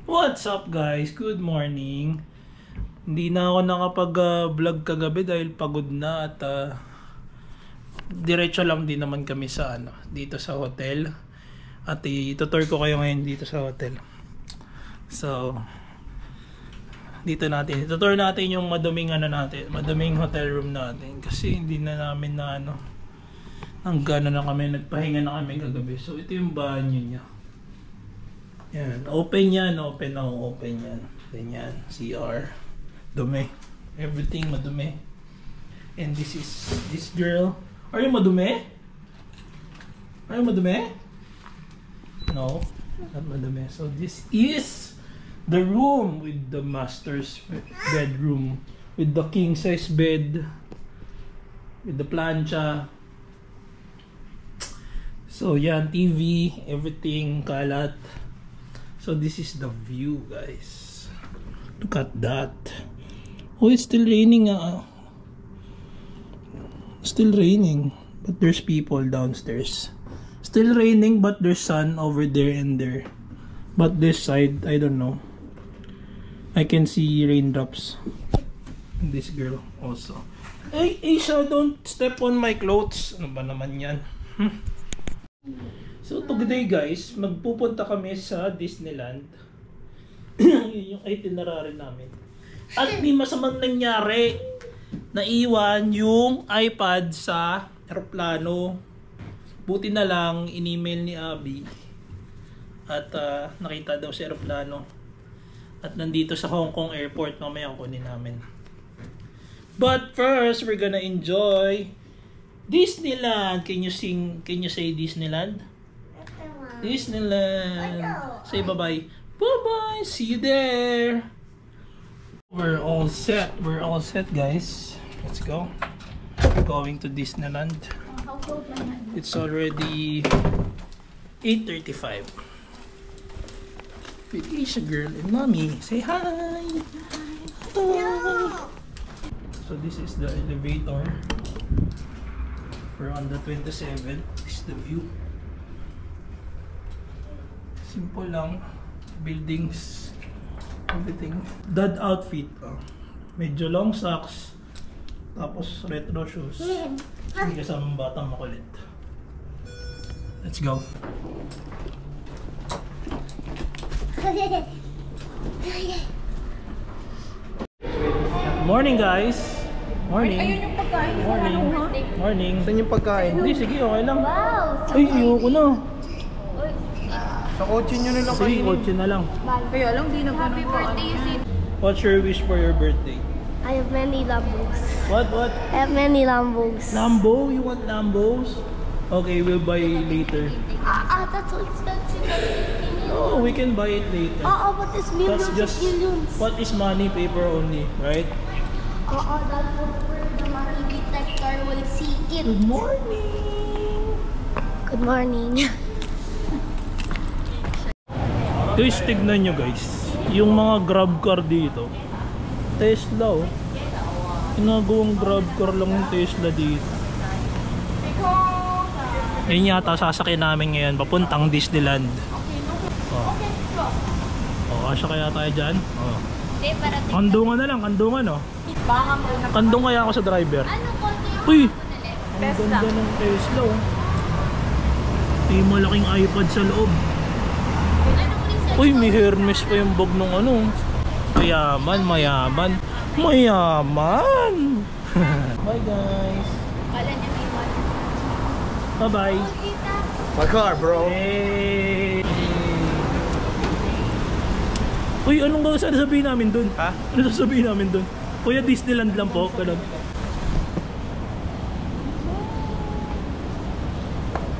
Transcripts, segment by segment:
What's up guys? Good morning. Hindi na ako nakapag-vlog kagabi dahil pagod na at diretso lang din naman kami sa dito sa hotel. At itutour ko kayo ngayon dito sa hotel. So dito natin, itutour natin yung maduming maduming hotel room natin kasi hindi na namin na hanggang na kami nagpahinga na kami kagabi. So ito yung banyo niya. Yan, open yan, open yan. Ganyan, CR. Dumi. Everything madumi. And this is this girl. Are you madumi? Are you madumi? No, not madumi. So this is the room with the master's bedroom with the king size bed with the plancha. So yan, TV, everything kalat. So this is the view, guys. Look at that. Oh, it's still raining. Still raining, but there's people downstairs. Still raining, but there's sun over there and there. But this side, I don't know. I can see raindrops. And this girl also. Hey, Aisha, don't step on my clothes. Ano ba naman yan? So today guys, magpupunta kami sa Disneyland. Yun yung itinerary namin. At may masamang nangyari. Naiwan yung iPad sa eroplano. Buti na lang in-email ni Abby. At nakita daw sa eroplano. At nandito sa Hong Kong airport, mamaya kunin namin. But first, we're gonna enjoy Disneyland. Can you say Disneyland? Disneyland. Say bye-bye. Bye-bye. See you there. We're all set. We're all set, guys. Let's go. We're going to Disneyland. It's already 8:35. With Aisha girl and mommy. Say hi. Hi. So this is the elevator. We're on the 27th. This is the view. Simple lang, buildings, everything. Dad outfit, medyo long socks, tapos retro shoes. Hindi kasamang batang makulit. Let's go. Morning guys. Morning. Ayun yung pagkain. Morning. Morning. Saan yung pagkain? Hindi, sige, okay lang. Wow! Ay, ayoko na. Sa kotse nyo na lang Sige, kainin. kotse na lang. Kaya lang, di na happy birthday, Sid. What's your wish for your birthday? I have many Lambos. What? I have many Lambos. Lambo? You want Lambos? Okay, we'll buy later. That's so expensive. No, we can buy it later. But it's millions That's just, of millions. what is money? Paper only, right? That's where the money detector will see it. Good morning! Good morning. Guys, tignan nyo guys. Yung mga grab car dito. Tesla, oh. Ginagawang grab car lang yung Tesla dito. Yun yata sasakyan namin ngayon papuntang Disneyland. Kasya kaya tayo dyan? Kandungan na lang, kandungan, oh. Kandung kaya ako sa driver. Uy! Ang ganda ng Tesla, oh. May malaking iPad sa loob. Uy, may Hermes pa yung bag ng mayaman, mayaman, mayaman. Bye guys. Bye bye. My car, bro. Hey. Uy, anong sasabihin namin dun? Ha? Ano sasabihin namin dun? Kuya, Disneyland lang po. Ganun.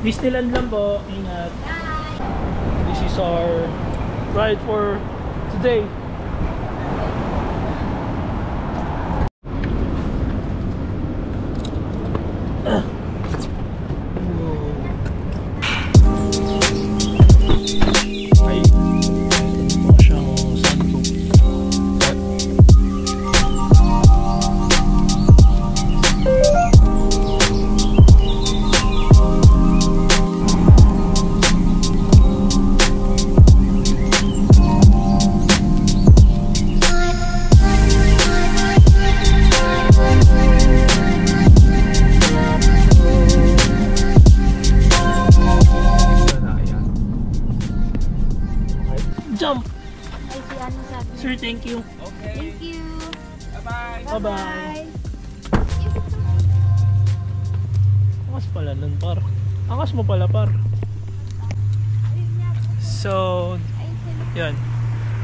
Disneyland lang po. Ingat. This is our ride for today. Sir, thank you. Thank you. Bye-bye. Angas pala nun, par. Angas mo pala, par. So, yan.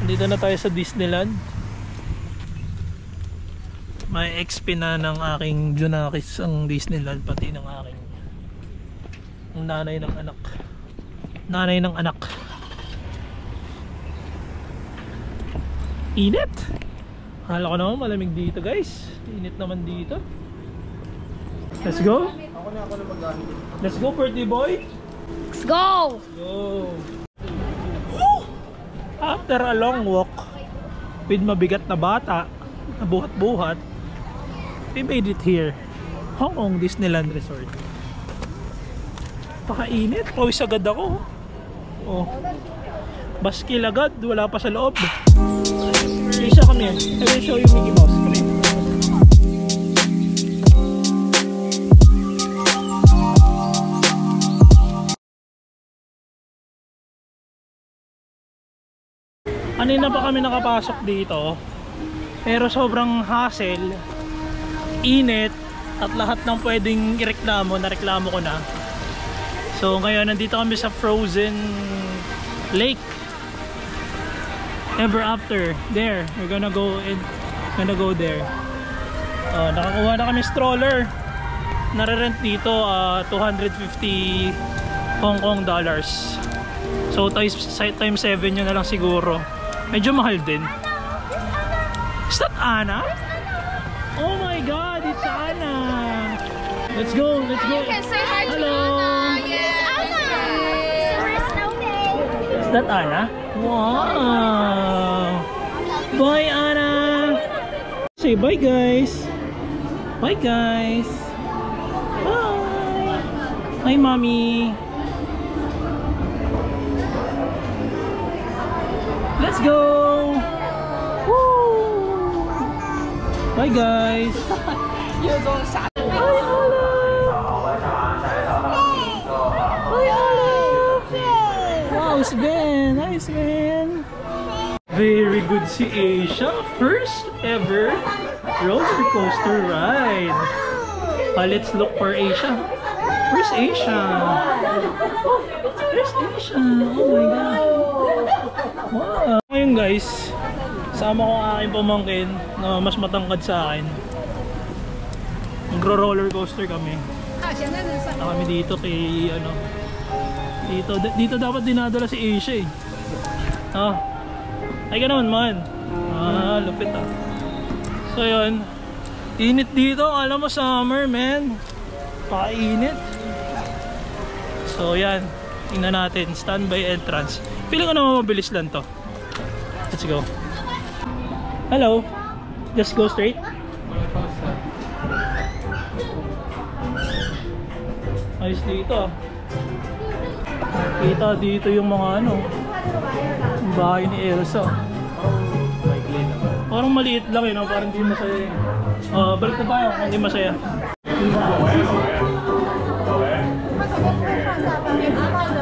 Nandito na tayo sa Disneyland. May XP na ng aking Junakis ang Disneyland, pati ng aking nanay ng anak. Nanay ng anak. Init! Akala ko naman malamig dito, guys. Init naman dito. Let's go. Let's go, birthday boy. Let's go! Go. After a long walk with mabigat na bata na buhat-buhat, we made it here, Hong Kong Disneyland Resort. Pakainit, pawis agad ako. Oh. Baskil agad, wala pa sa loob. Isa kami yan. I will show you Mickey Mouse. Kami. Kanina pa kami nakapasok dito, pero sobrang hassle, init, at lahat ng pwedeng ireklamo, nareklamo ko na. So ngayon nandito kami sa Frozen Lake. Ever after, there, we're gonna go there. Nakakuha na kami stroller. Nare-rent dito 250 Hong Kong dollars. So times 7 yun na lang siguro. Medyo mahal din. Is that Anna? Oh my god, it's Anna. Let's go, let's go. You can say hi to Hello. Anna. Yes, Anna. Summer snow day. Is that Anna? Wow. Bye, Anna. Say bye, guys. Bye, guys. Bye. Hi, mommy. Let's go. Woo. Bye, guys. Hi, Olive. Wow, Sven. Hi, Sven. Very good si Asia. First ever roller coaster ride. Let's look for Asia. Where's Asia? Where's Asia? Oh my god. Wow. Ngayon guys, sama ko ang aking pamangkin na mas matangkad sa akin. Magro-roller coaster kami. Kami dito kay ano. Dito dapat dinadala si Asia eh. Ay ka naman man. Lupit ah. So yun. Init dito. Alam mo summer man. Pakainit. So yan. Tingnan natin. Standby entrance. Feeling ko naman mabilis lang to. Let's go. Hello. Just go straight. Ayos dito. Kita dito yung mga ano. Yung bahay ni Elsa. Parang maliit lang yun. Parang hindi masaya. Balik na tayo. Hindi masaya.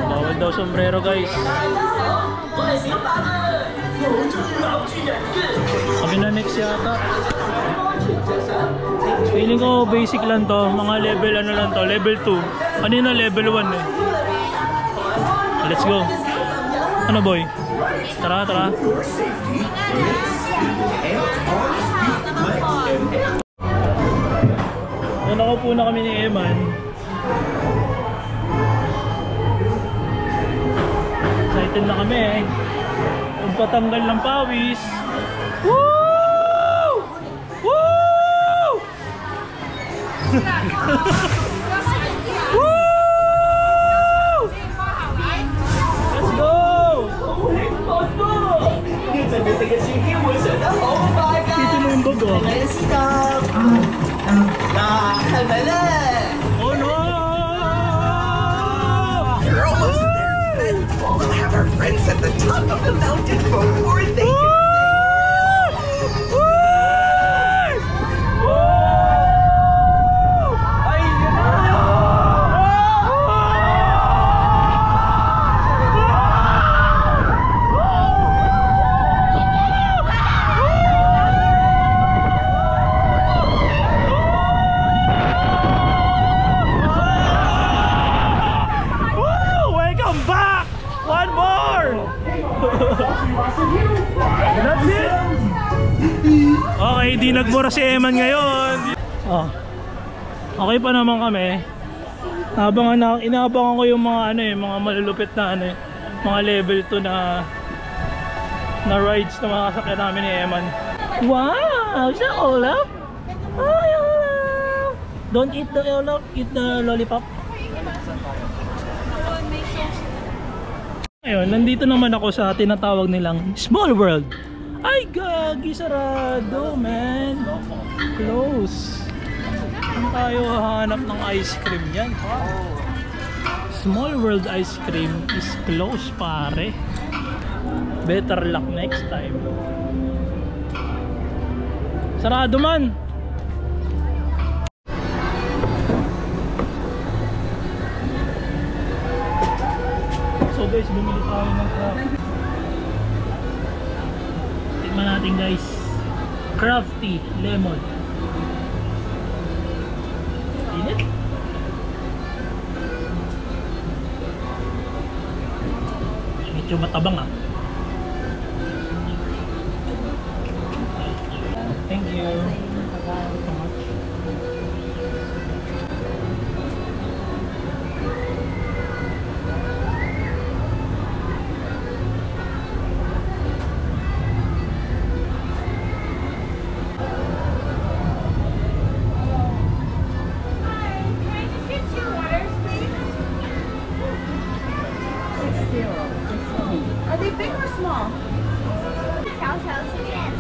Bawal daw sombrero guys. Kami na next yata. Feeling ko basic lang to. Mga level ano lang to. Level 2. Kanina level 1 eh. Let's go. Ano boy? Tara, tara. Nakaupo na kami ni Eman. Excited na kami eh. Patanggal ng pawis. Woo! Woo! Woo! Let's go! Dito mo yung bago. Oh no! You're almost there. We'll have our friends at the top of the mountain before they can. That's it! Okay, di nagmura si Eman ngayon. Oh. Okay pa naman kami. Inaabangan ko yung mga mga malulupit na mga level 2 na rides na makasakyan namin ni Eman. Wow! Is that Olaf? Hi Olaf! Don't eat the Olaf, eat the lollipop. Ngayon, nandito naman ako sa tinatawag nilang Small World. Ay, gagi, sarado, man. Close. Saan tayo hahanap ng ice cream yan? Small World ice cream is close, pare. Better luck next time. Sarado man. So guys, bumili tayo ng craft. Tikman natin guys. Crafty lemon. Init. Medyo matabang ah. Thank you. Are they big or small? Chow chow chicken.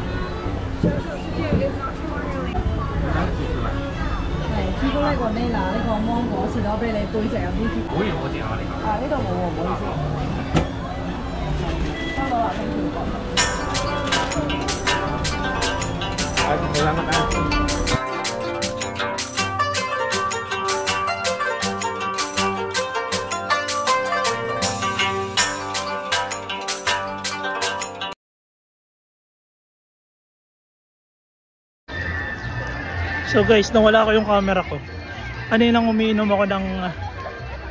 Chow chow chicken is not too early. 係朱古力雲呢拿呢個芒果士多啤梨背脊有啲甜。可以攞隻啊呢個。啊呢度冇喎，唔好意思。收到啦，thank you。Salamat ah. So guys, nawala ko yung camera ko. Kaninang umiinom ako ng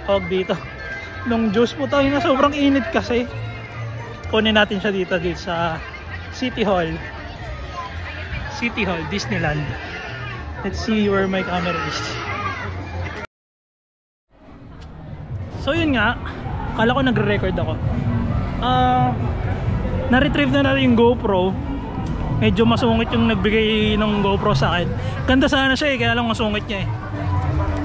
hog dito. Nung juice po tayo na sobrang init kasi. Kunin natin siya dito sa City Hall. City Hall, Disneyland. Let's see where my camera is. So yun nga, kala ko nagre-record ako. Na-retrieve na natin yung GoPro. Medyo masungit yung nagbigay ng GoPro sa akin. Ganda sana siya kaya lang masungit niya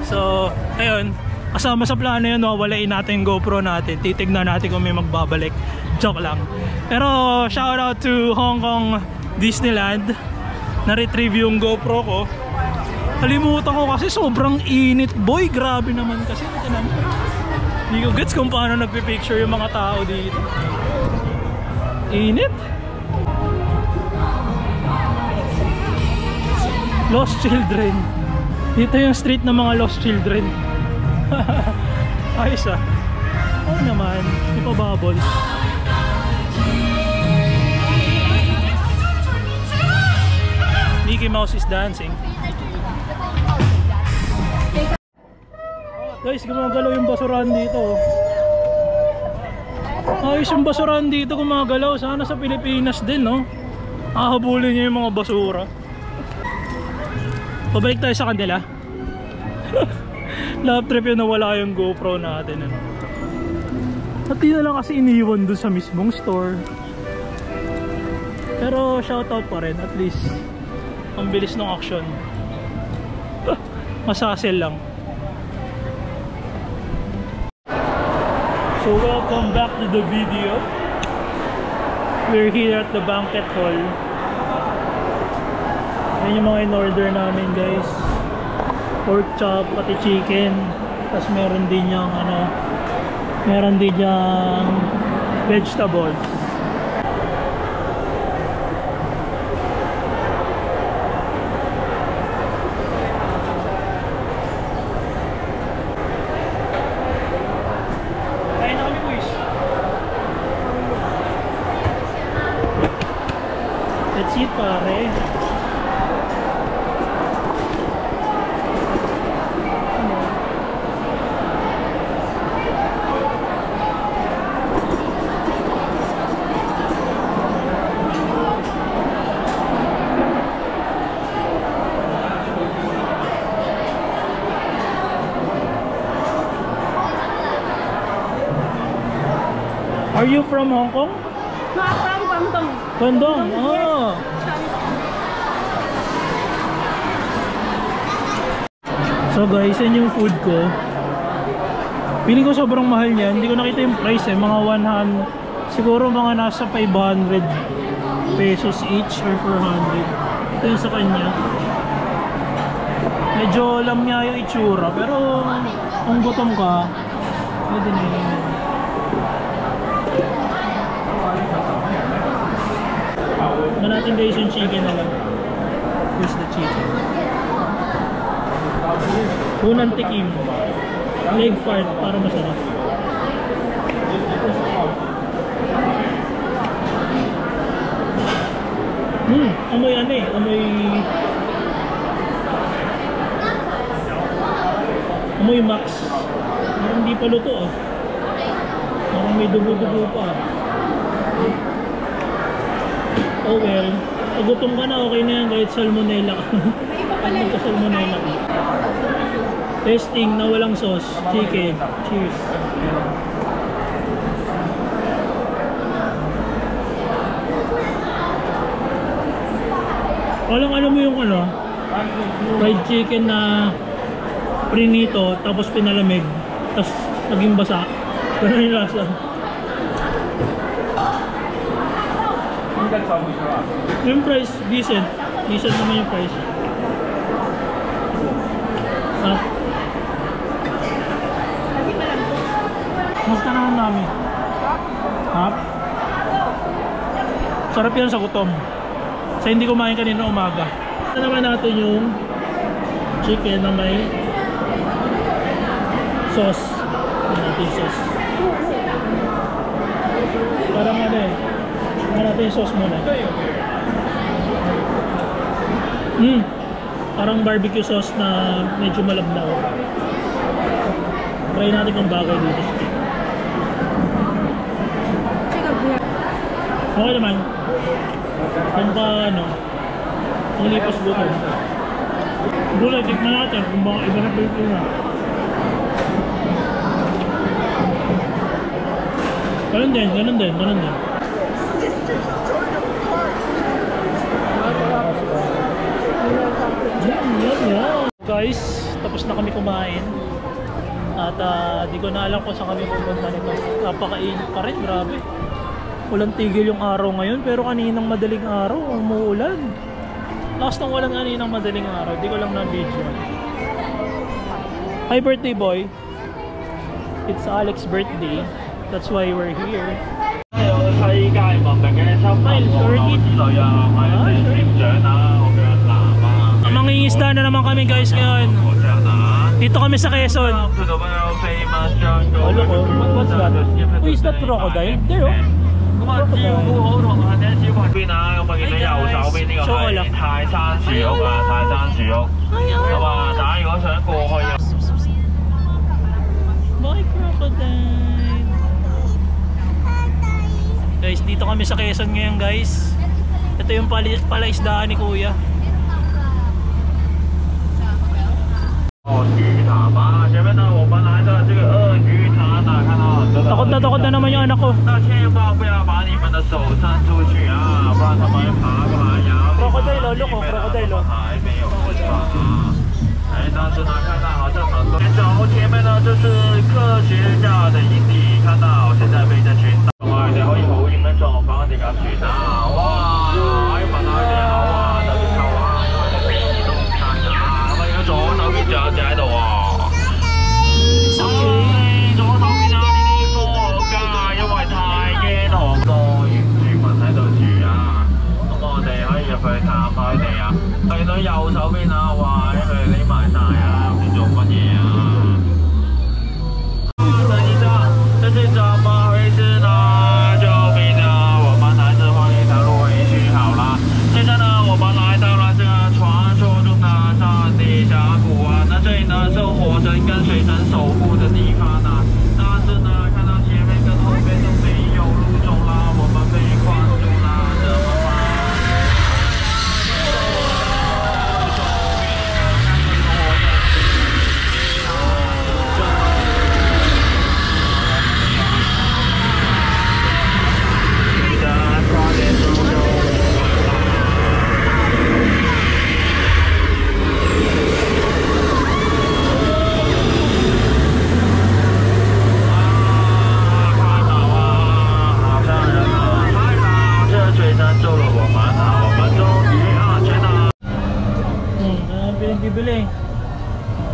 So, ayun, kasama sa plano yun, wawalain natin yung GoPro natin. Titignan natin kung may magbabalik. Joke lang. Pero shout out to Hong Kong Disneyland. Na-retrieve yung GoPro ko. Kalimutan ko kasi sobrang init, boy. Grabe naman kasi. Hindi ko gets kung paano nagpipicture yung mga tao dito. Init. Lost Children. Dito yung street ng mga Lost Children. Ayos ah. Oo naman, may pa-bubbles. Mickey Mouse is dancing. Guys, gumagalaw yung basurahan dito. Ayos yung basurahan dito gumagalaw. Sana sa Pilipinas din, no? Hahabulin niya yung mga basura. Pabalik tayo sa kanila. Love trip yun na wala yung GoPro natin. At di na lang kasi iniwan dun sa mismong store. Pero shoutout pa rin. At least ang bilis ng action. Masasel lang. So welcome back to the video. We're here at the banquet hall. Yan yung mga in-order namin guys. Pork chop, pati chicken. Tapos meron din yung meron din yung vegetables. Kain na kami boys. That's it pare. Are you from Hong Kong? No, I'm from Guangdong. Guangdong? Oh. So guys, yan yung food ko. Feeling ko sobrang mahal yan. Hindi ko nakita yung price eh. Mga 100, siguro mga nasa 500 pesos each or 400. Ito yung sa kanya. Medyo alam niya yung itsura. Pero kung gutom ka, pwede na yun. Natin guys yung chicken na lang. Here's the chicken. Unang tikim. Leg part para masarap. Amoy ano eh. Amoy max. Hindi pa luto ah. Parang may dugo-dugo pa. Oh well, pag gutom ka na, okay na yan kahit salmonella ka. Pag magka-salmonella ka. Testing na walang sauce. Chicken. Cheers. Alam mo yung ano, fried chicken na prinito, tapos pinalamig, tapos naging basa. Ganun yung lasa. Yung price, decent. Decent naman yung price. Musta naman namin? Hap? Sarap yan sa gutom. Sa hindi kumain kanina umaga. Ito naman natin yung chicken na may sauce. Ito natin yung sauce. Parang ano eh. Tingnan natin yung sauce muna. Parang barbecue sauce na medyo malabnaw. Try natin kung bagay dito. Okay naman. Kung pa ano, kung lipas buto. Gulay, tikman natin kung baka iba na pwede na. Ganun din. Guys, tapos na kami kumain. At di ko na alam kung saan kami pupunta nito. Napakainit pa rin, grabe. Walang tigil yung araw ngayon, pero kaninang madaling araw, umuulan. Last ng walang kaninang madaling araw, di ko lang na-video. Hi birthday boy. It's Alex's birthday. That's why we're here. Mangingisda na naman kami guys ngayon. Dito kami sa Quezon. Hello ko, what's that? Who is that crocodile? There oh. My crocodile. Guys, dito kami sa Quezon ngayon guys. Ito yung palaisdaan ni Kuya. Takot na naman yung anak ko. Crocodile, lolo ko, crocodile.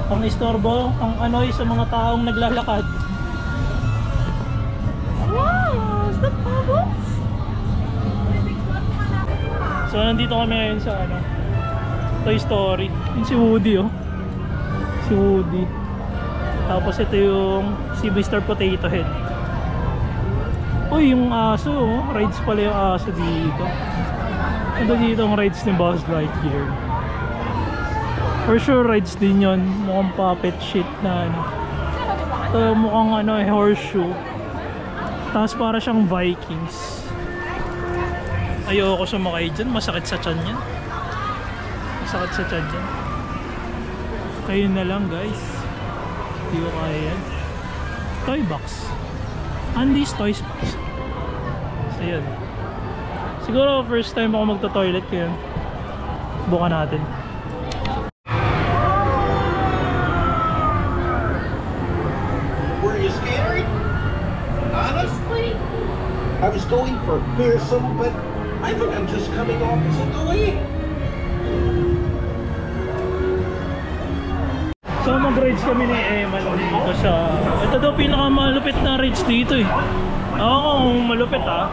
Pang istorbo, pang anoy sa mga taong naglalakad. Wow! Is that bubbles? So nandito kami ngayon sa ano, Toy Story. Yung si Woody oh. Si Woody. Tapos ito yung si Mr. Potato Head. Uy, yung aso oh. Rides pala yung aso dito. Ito dito ang rides ni Buzz Lightyear. For sure rides din yun. Mukhang puppet shit na ano. Ito mukhang ano, horseshoe. Tapos para siyang Vikings. Ayoko sumakay dyan. Masakit sa tiyan yan. Masakit sa tiyan yan. Kayo na lang guys. Hindi ko kaya yan. Toy box. Andy's Toys Box. So yun. Siguro first time ako magto-toilet kaya bukan natin. Were you scared? Honestly? I was going for fearsome, but I think I'm just coming off as annoying. So mag-rides kami ni Emma dito sa... Ito daw pinakamalupit na rides dito eh. Oo, malupit ah.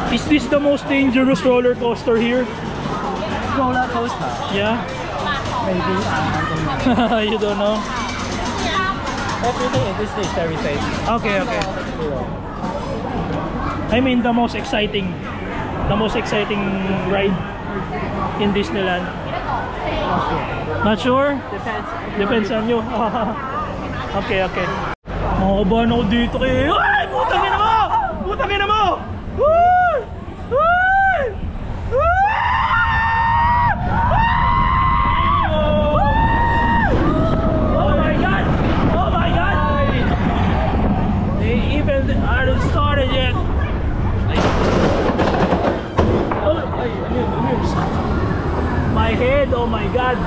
Is this the most dangerous roller coaster here? Roller coaster. Yeah? Maybe. You don't know? Everything in this is very safe. Okay, okay. I mean the most exciting ride in Disneyland. Not sure? Depends on you. Okay, okay. Makabahan ako dito kay... Ay! Putang ina mo! Putang ina mo! Woo! Woo! Oh my God! Oh my God! They even aren't started yet. My head, oh my God.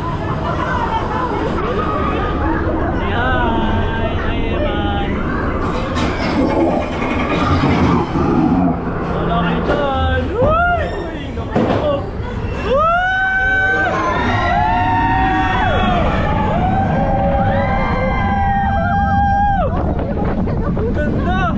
Hi, Eman. Wala kayo dyan. Uy! Nakita ko. Ganda!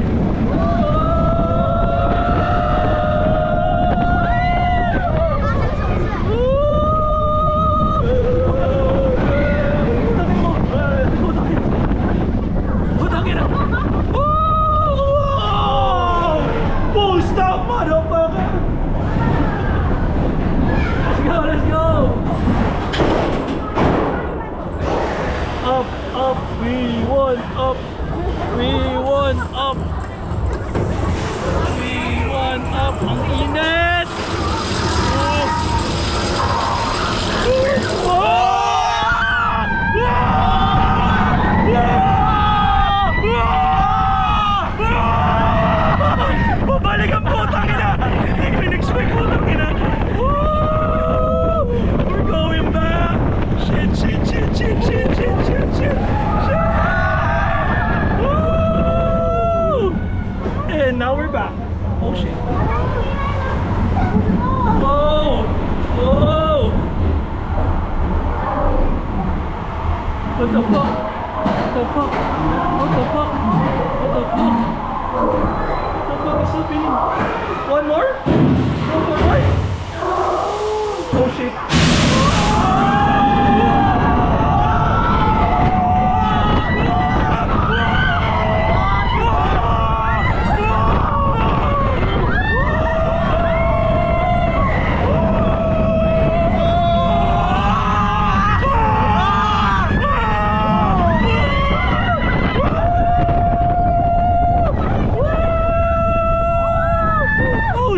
What the fuck? What the fuck? What the fuck? What the fuck? What the fuck is happening? One more? One more? Oh shit.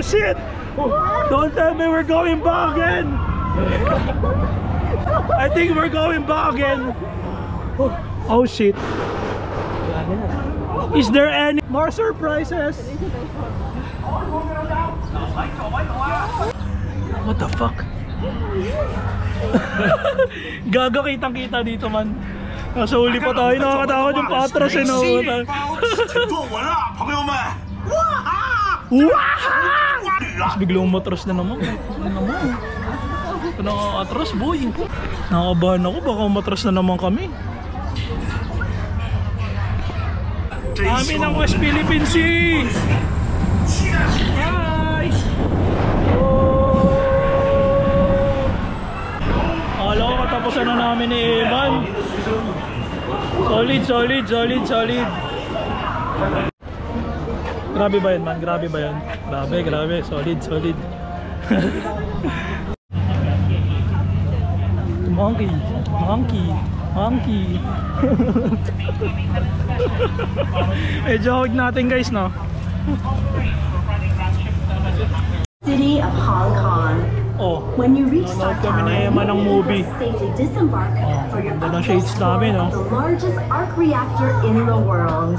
Shit! Don't tell me we're going back again! I think we're going back again! Oh shit! Is there any more surprises? What the fuck? Gaga, kitang-kita dito man. Nasa huli pa tayo, nakakatakot yung patras eh, no? Tapos biglang umatras na naman. Ano naman? Atras boy. Nakakabahan ako, baka matras na naman kami. Kami ng West Philippine Sea. Guys! Akala ko katapusan na namin ni Evan. Solid. Grabe ba yun, man? Grabe ba yun? Grabe. Solid. Monkey. Medyo hawag natin guys, no? City of Hong Kong. Oh, When you reach nanonood Star kami Tower, ni Eman ng movie. safely disembark for your ganda ng shades namin, no? the largest arc reactor in the world.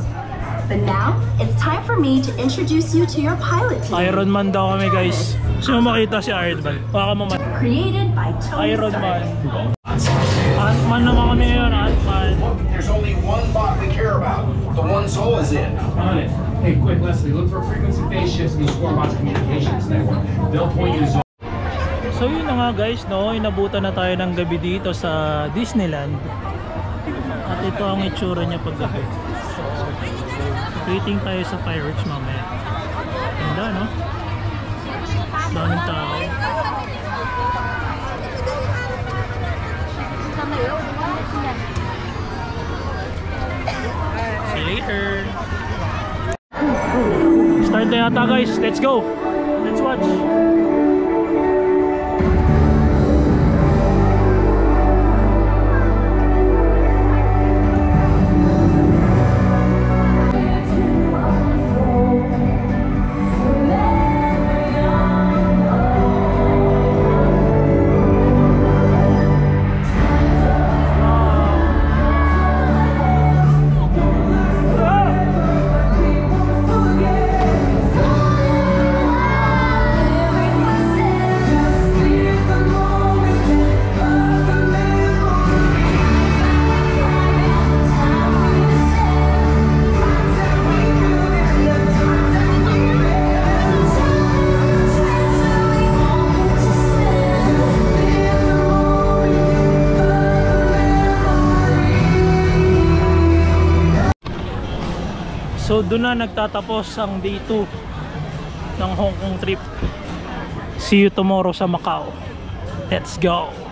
But now, it's time for me to introduce you to your pilot team. Iron Man daw kami guys. Gusto mo makita si Iron Man? Baka maman. Created by Tony Iron Stark. Man. Ant-Man naman kami ngayon, Ant-Man. There's only one bot we care about. The one Soul is in. On it. Hey, quick, Leslie, look for frequency-based shifts in the Squarebox Communications Network. They'll point you to zone. So yun na nga guys, no? Inabutan na tayo ng gabi dito sa Disneyland. At ito ang itsura niya paggabi. Waiting tayo sa fireworks mamaya. Ganda, no? Daming tao. See you later. Start na yata guys. Let's go. Let's watch. So doon na nagtatapos ang day 2 ng Hong Kong trip. See you tomorrow sa Macau. Let's go!